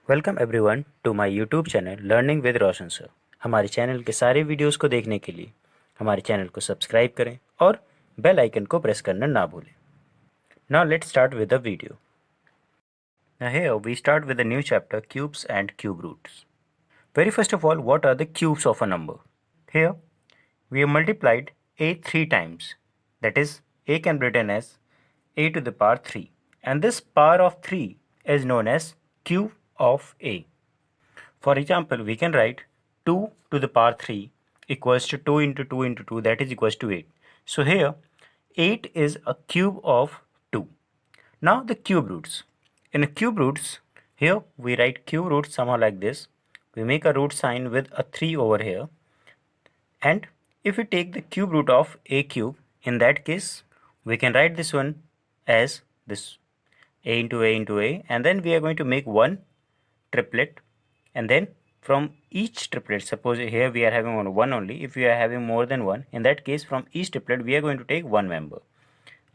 Welcome everyone to my YouTube channel learning with Roshan sir. हमारे channel के सारे videos को देखने के लिए हमारे चैनल को सब्सक्राइब करें और बेल आइकन को प्रेस करना ना भूलें। Now let's start with the video. Now here we start with a new chapter, cubes and cube roots. Very first of all, what are the cubes of a number? Here we have multiplied a 3 times. That is, a can be written as a to the power 3, and this power of 3 is known as cube of a. For example, we can write 2 to the power 3 equals to 2 into 2 into 2, that is equals to 8. So here 8 is a cube of 2. Now the cube roots. In a cube roots, here we write cube roots somehow like this. We make a root sign with a 3 over here. And if we take the cube root of a cube, in that case, we can write this one as this a into a into a, and then we are going to make one triplet, and then from each triplet, suppose here we are having one only, if we are having more than one, in that case from each triplet we are going to take one member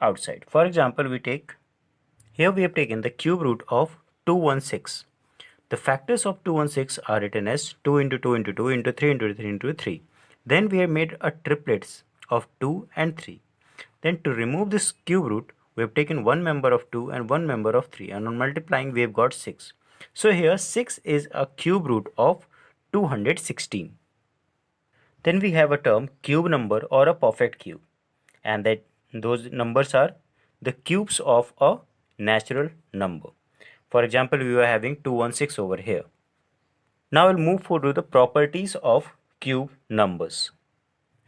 outside. For example, we take, here we have taken the cube root of 216. The factors of 216 are written as 2 into 2 into 2 into 3 into 3 into 3. Then we have made a triplets of 2 and 3. Then to remove this cube root, we have taken one member of 2 and one member of 3, and on multiplying we have got 6. So here 6 is a cube root of 216. Then we have a term cube number or a perfect cube, and that those numbers are the cubes of a natural number. For example, we were having 216 over here. Now we'll move forward to the properties of cube numbers.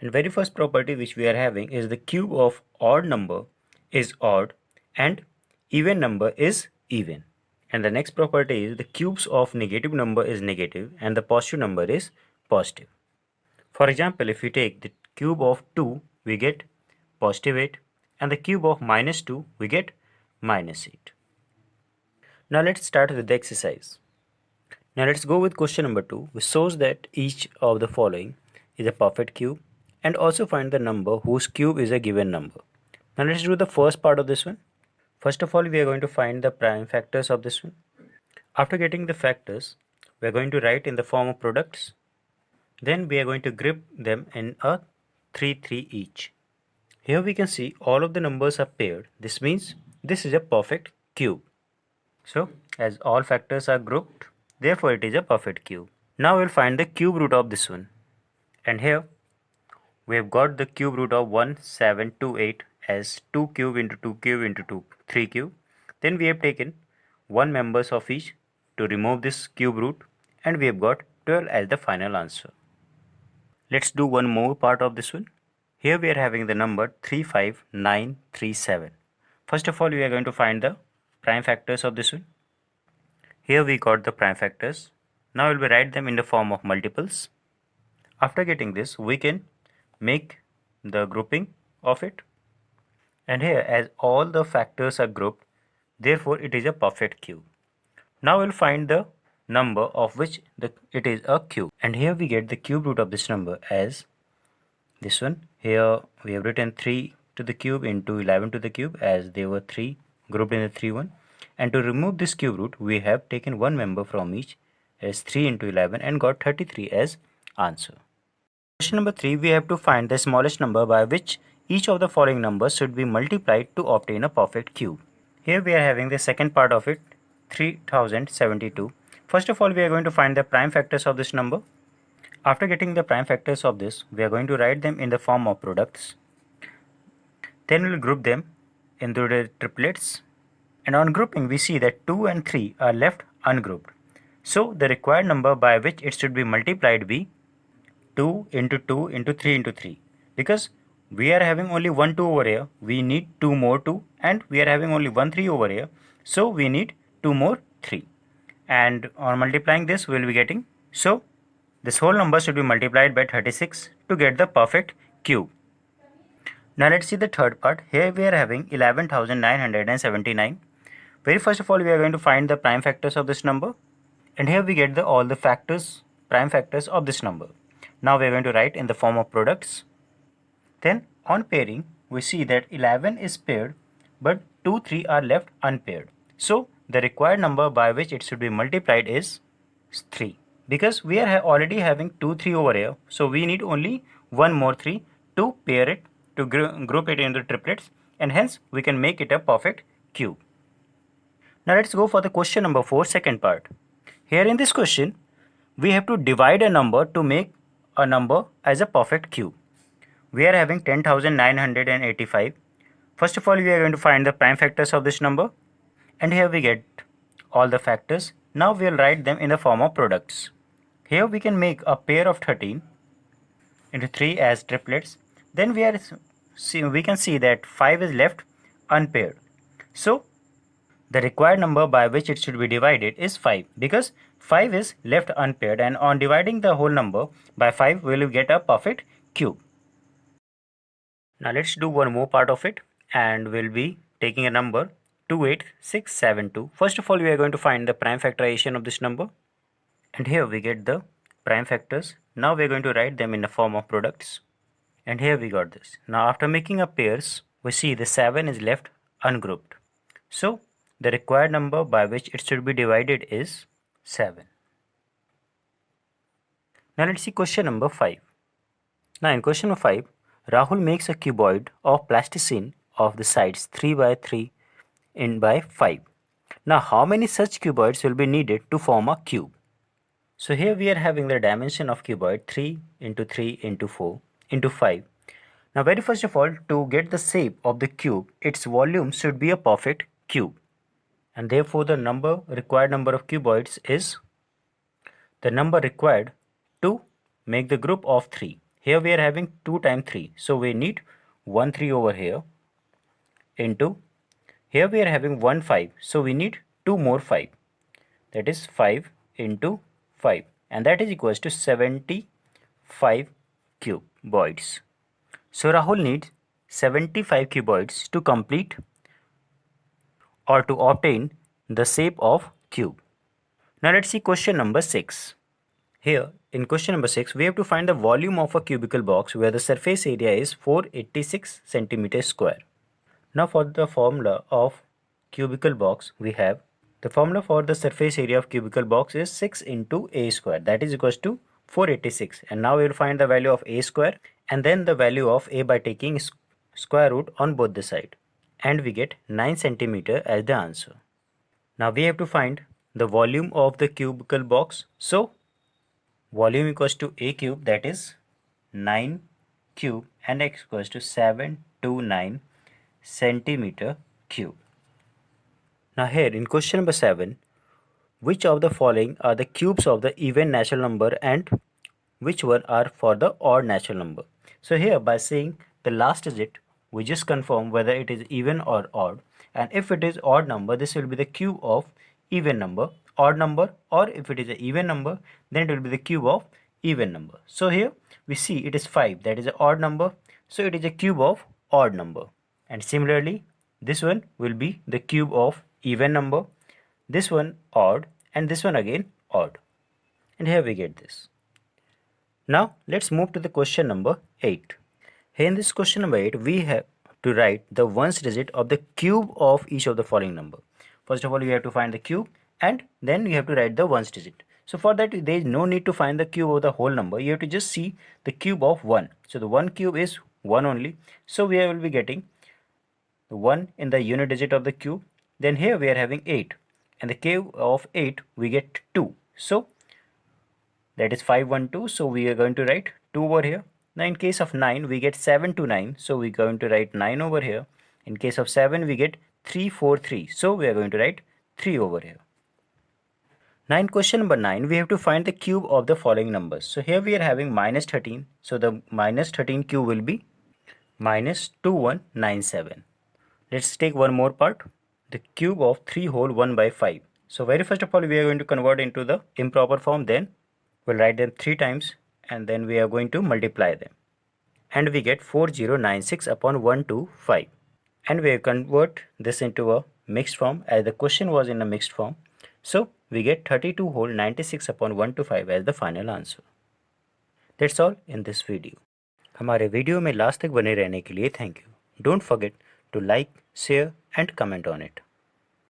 And very first property which we are having is the cube of odd number is odd and even number is even. And the next property is the cubes of negative number is negative and the positive number is positive. For example, if we take the cube of 2, we get positive 8, and the cube of minus 2, we get minus 8. Now let's start with the exercise. Now let's go with question number 2, which shows that each of the following is a perfect cube, and also find the number whose cube is a given number. Now let's do the first part of this one. First of all, we are going to find the prime factors of this one. After getting the factors, we are going to write in the form of products. Then we are going to group them in a 3 3 each. Here we can see all of the numbers are paired. This means this is a perfect cube. So as all factors are grouped, therefore it is a perfect cube. Now we'll find the cube root of this one. And here we have got the cube root of 1728 as 2 cube into 2 cube into 2 3 cube. Then we have taken one members of each to remove this cube root, and we have got 12 as the final answer. Let's do one more part of this one. Here we are having the number 35937. First of all, we are going to find the prime factors of this one. Here we got the prime factors. Now we will write them in the form of multiples. After getting this, we can make the grouping of it. And here, as all the factors are grouped, therefore it is a perfect cube. Now we'll find the number of which it is a cube. And here we get the cube root of this number as this one. Here we have written 3 to the cube into 11 to the cube, as there were 3 grouped in the 3 one. And to remove this cube root, we have taken one member from each as 3 into 11 and got 33 as answer. Question number 3, we have to find the smallest number by which each of the following numbers should be multiplied to obtain a perfect cube. Here we are having the second part of it, 3072. First of all, we are going to find the prime factors of this number. After getting the prime factors of this, we are going to write them in the form of products. Then we will group them into the triplets. And on grouping, we see that 2 and 3 are left ungrouped. So the required number by which it should be multiplied be 2 into 2 into 3 into 3. Because we are having only 1 2 over here, we need 2 more 2, and we are having only 1 3 over here, so we need 2 more 3. And on multiplying this, we will be getting, so this whole number should be multiplied by 36 to get the perfect cube. Now let's see the third part. Here we are having 11,979. Very first of all, we are going to find the prime factors of this number, and here we get all the factors, prime factors of this number. Now we are going to write in the form of products. Then on pairing, we see that 11 is paired, but 2 3 are left unpaired. So the required number by which it should be multiplied is 3, because we are already having 2 3 over here, so we need only one more 3 to pair it, to group it into triplets, and hence we can make it a perfect cube. Now let's go for the question number 4, second part. Here in this question we have to divide a number to make a number as a perfect cube. We are having 10,985. First of all, we are going to find the prime factors of this number, and here we get all the factors. Now we will write them in the form of products. Here we can make a pair of 13 into 3 as triplets. Then we can see that 5 is left unpaired. So the required number by which it should be divided is 5, because 5 is left unpaired, and on dividing the whole number by 5 we will get a perfect cube. Now let's do one more part of it, and we'll be taking a number 28672. First of all, we are going to find the prime factorization of this number, and here we get the prime factors. Now we are going to write them in the form of products, and here we got this. Now after making a pairs, we see the 7 is left ungrouped, so the required number by which it should be divided is 7. Now let's see question number 5. Now in question number 5, Rahul makes a cuboid of plasticine of the sides 3 by 3 in by 5. Now how many such cuboids will be needed to form a cube? So here we are having the dimension of cuboid 3 into 3 into 4 into 5. Now very first of all, to get the shape of the cube, its volume should be a perfect cube, and therefore the required number of cuboids is the number required to make the group of 3. Here we are having 2 times 3, so we need 1 3 over here, into here we are having 1 5, so we need 2 more 5, that is 5 into 5, and that is equals to 75 cuboids. So Rahul needs 75 cuboids to complete or to obtain the shape of cube. Now let's see question number 6. Here in question number 6, we have to find the volume of a cubical box where the surface area is 486 centimeters square. Now for the formula of cubical box, we have the formula for the surface area of cubical box is 6 into a square, that is equals to 486, and now we will find the value of a square and then the value of a by taking square root on both the side, and we get 9 centimeter as the answer. Now we have to find the volume of the cubical box, so volume equals to a cube, that is 9 cube, and x equals to 729 centimeter cube. Now here in question number 7, which of the following are the cubes of the even natural number and which one are for the odd natural number? So here by saying the last digit, we just confirm whether it is even or odd, and if it is odd number, this will be the cube of even number, odd number, or if it is an even number, then it will be the cube of even number. So here we see it is 5, that is an odd number, so it is a cube of odd number, and similarly this one will be the cube of even number, this one odd, and this one again odd, and here we get this. Now let's move to the question number 8. Here in this question number 8, we have to write the ones digit of the cube of each of the following number. First of all, you have to find the cube, and then you have to write the ones digit. So for that, there is no need to find the cube of the whole number. You have to just see the cube of 1. So the 1 cube is 1 only. So we will be getting the 1 in the unit digit of the cube. Then here we are having 8, and the cube of 8 we get 2. So that is 512. So we are going to write 2 over here. Now in case of 9, we get 729. So we are going to write 9 over here. In case of 7, we get 343. So we are going to write 3 over here. Now in question number 9, we have to find the cube of the following numbers. So here we are having minus 13. So the minus 13 cube will be minus 2197. Let's take one more part. The cube of 3 whole 1 by 5. So very first of all, we are going to convert into the improper form. Then we'll write them 3 times, and then we are going to multiply them, and we get 4096 upon 125, and we convert this into a mixed form as the question was in a mixed form. So we get 32 whole 96 upon 125 as the final answer. That's all in this video. हमारे video में last तक बने रहने के लिए thank you. Don't forget to like, share and comment on it.